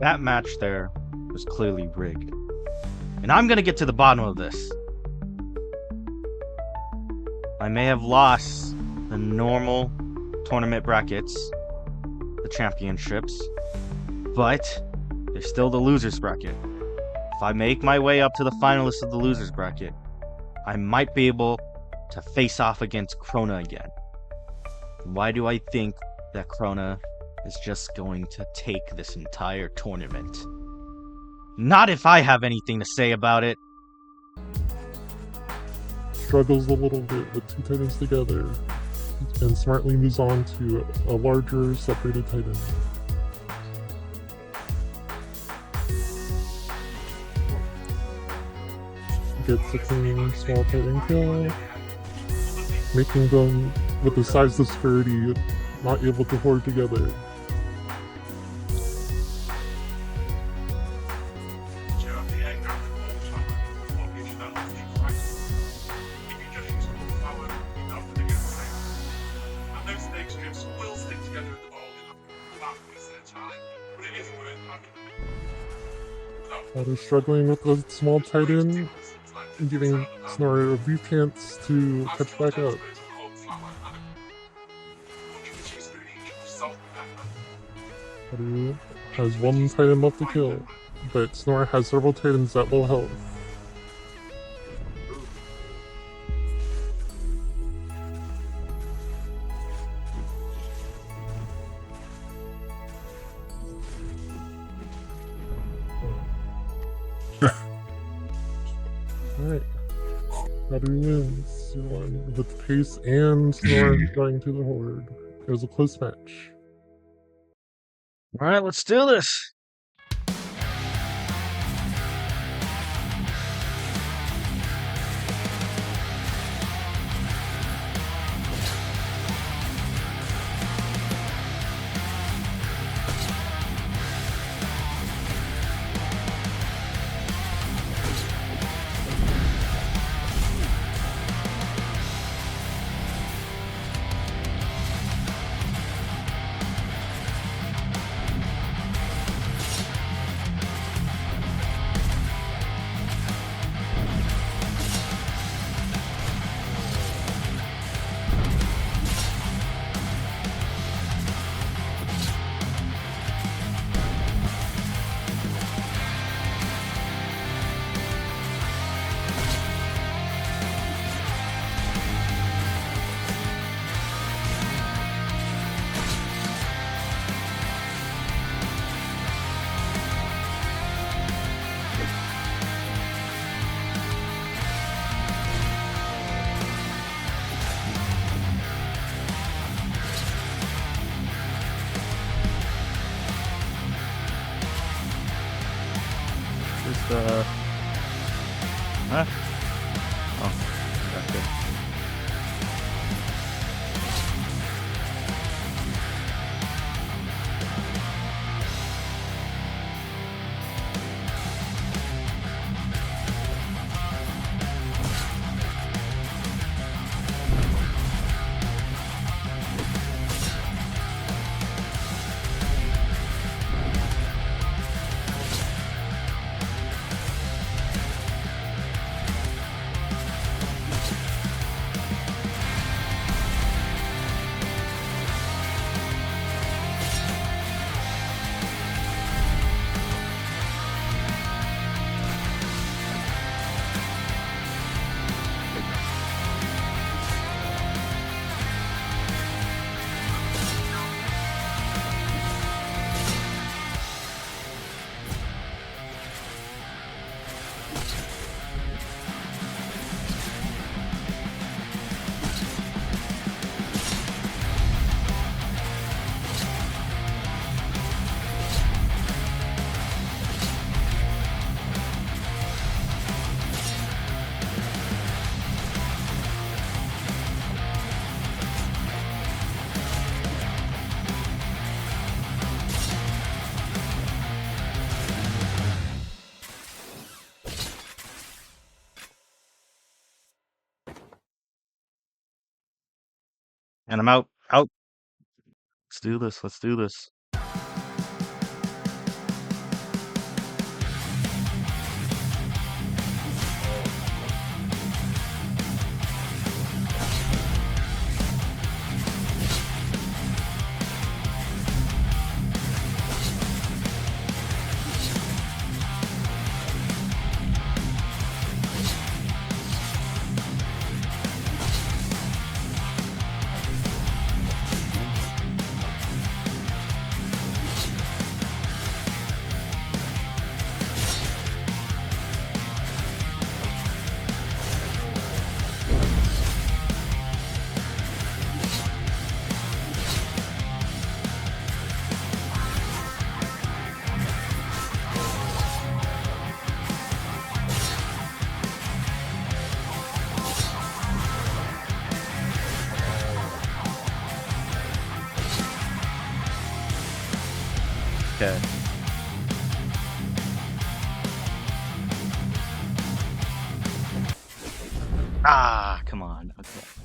That match there was clearly rigged. And I'm gonna get to the bottom of this. I may have lost the normal tournament brackets, the championships, but there's still the losers bracket. If I make my way up to the finalists of the losers bracket, I might be able to face off against Crona again. Why do I think that Crona is just going to take this entire tournament? Not if I have anything to say about it. Struggles a little bit with two titans together and smartly moves on to a larger separated titan. Gets a clean small titan kill, making them, with the size disparity, not able to hoard together. They're struggling with the small titan, giving Snorri a brief chance to catch back up. Haru has one titan left to kill, but Snorri has several titans at low health. Alright. Haru wins 2-1 with pace and Snorri going to the horde. It was a close match. Alright, let's do this. Huh? Oh, okay. And I'm out. Out. Let's do this. Let's do this. Ah, come on. Okay.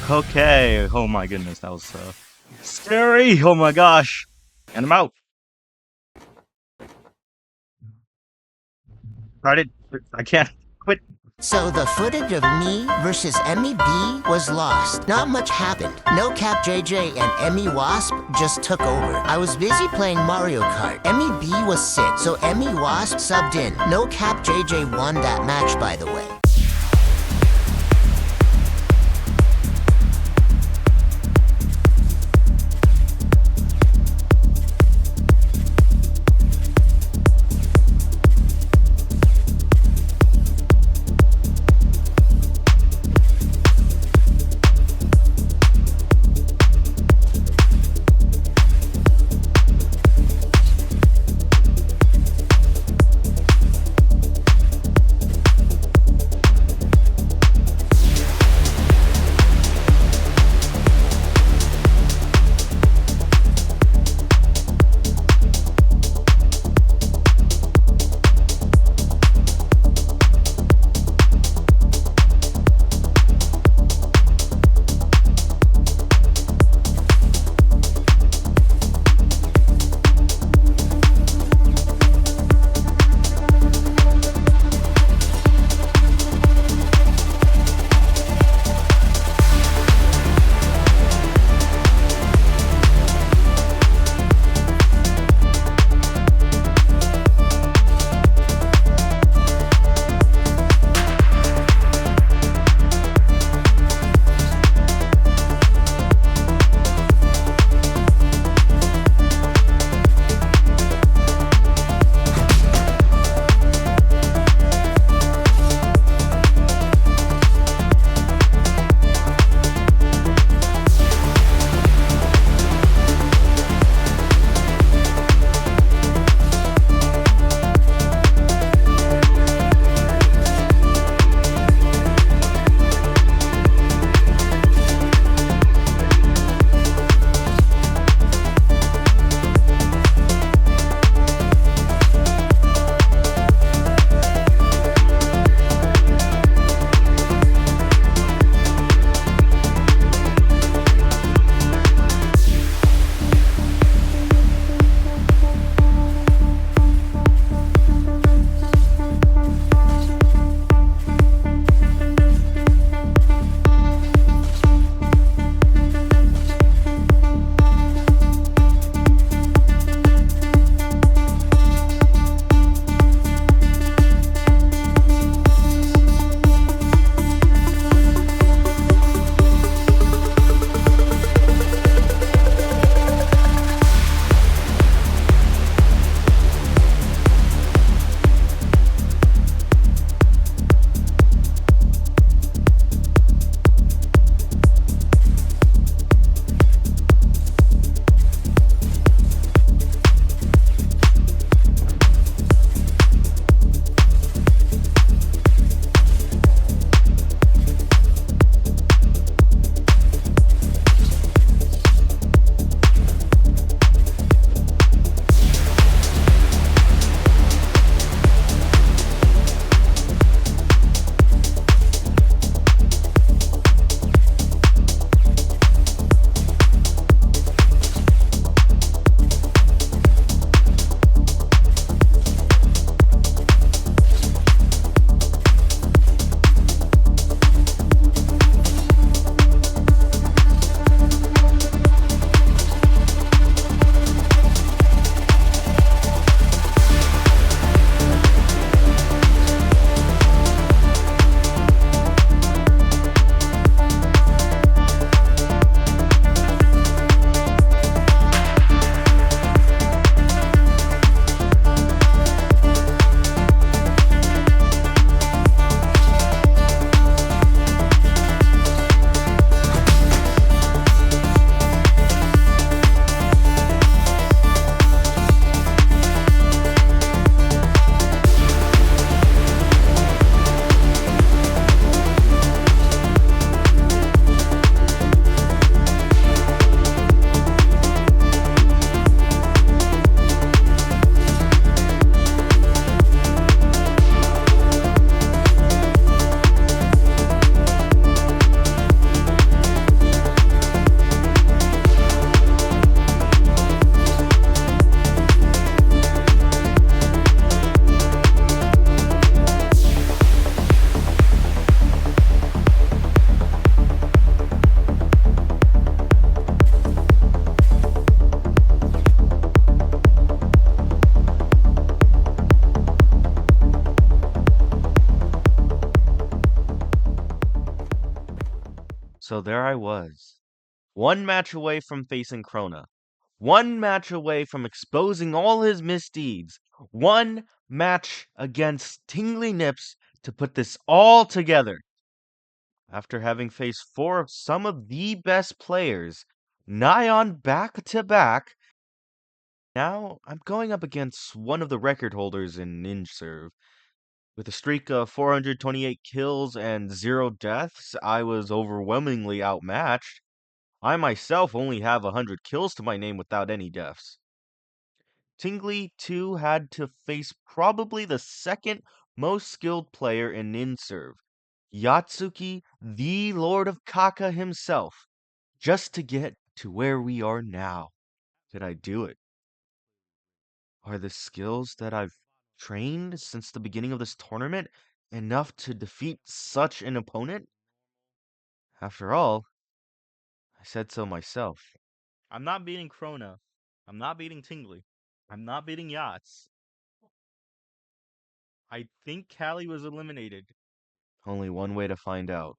Okay. Oh my goodness, that was scary. Oh my gosh. And I'm out. Started. I can't quit. So the footage of me versus Emmy B was lost. Not much happened. No Cap JJ and Emmy Wasp just took over. I was busy playing Mario Kart. Emmy B was sick, so Emmy Wasp subbed in. No Cap JJ won that match, by the way. So there I was, one match away from facing Crona, one match away from exposing all his misdeeds, one match against Tingly Nips to put this all together. After having faced four of some of the best players, nigh on back to back, now I'm going up against one of the record holders in Ninjserv. With a streak of 428 kills and 0 deaths, I was overwhelmingly outmatched. I myself only have 100 kills to my name without any deaths. Tingly, too, had to face probably the second most skilled player in Ninjserv, Yatsuki, the Lord of Kaka himself, just to get to where we are now. Did I do it? Are the skills that I've trained since the beginning of this tournament enough to defeat such an opponent? After all, I said so myself. I'm not beating Crona. I'm not beating Tingly. I'm not beating Yachts. I think Callie was eliminated. Only one way to find out.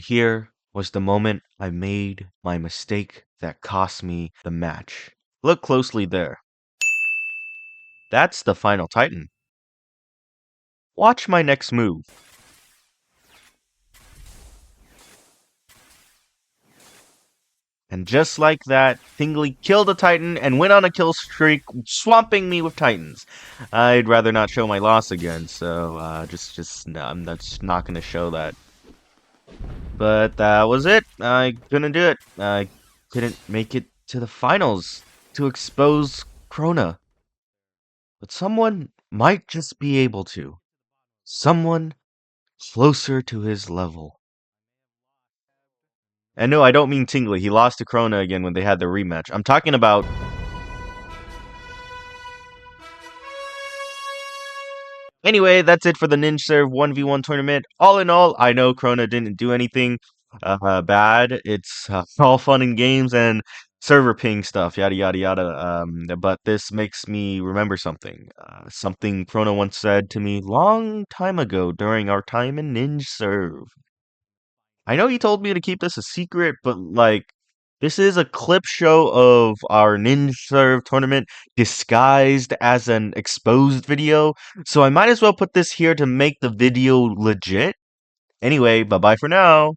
here was the moment I made my mistake that cost me the match. Look closely there. That's the final Titan. Watch my next move. And just like that, Tingly killed a Titan and went on a kill streak, swamping me with Titans. I'd rather not show my loss again, so no, I'm just not gonna show that. But that was it. I couldn't do it. I couldn't make it to the finals to expose Crona. But someone might just be able to. Someone closer to his level. And no, I don't mean Tingly. He lost to Crona again when they had their rematch. I'm talking about... Anyway, that's it for the Ninjserv 1v1 tournament. All in all, I know Crona didn't do anything bad. It's all fun and games and server ping stuff, yada yada yada. But this makes me remember something. Something Crona once said to me long time ago during our time in Ninjserv. I know he told me to keep this a secret, but like, this is a clip show of our Ninjserv tournament disguised as an exposed video, so I might as well put this here to make the video legit. Anyway, bye bye for now.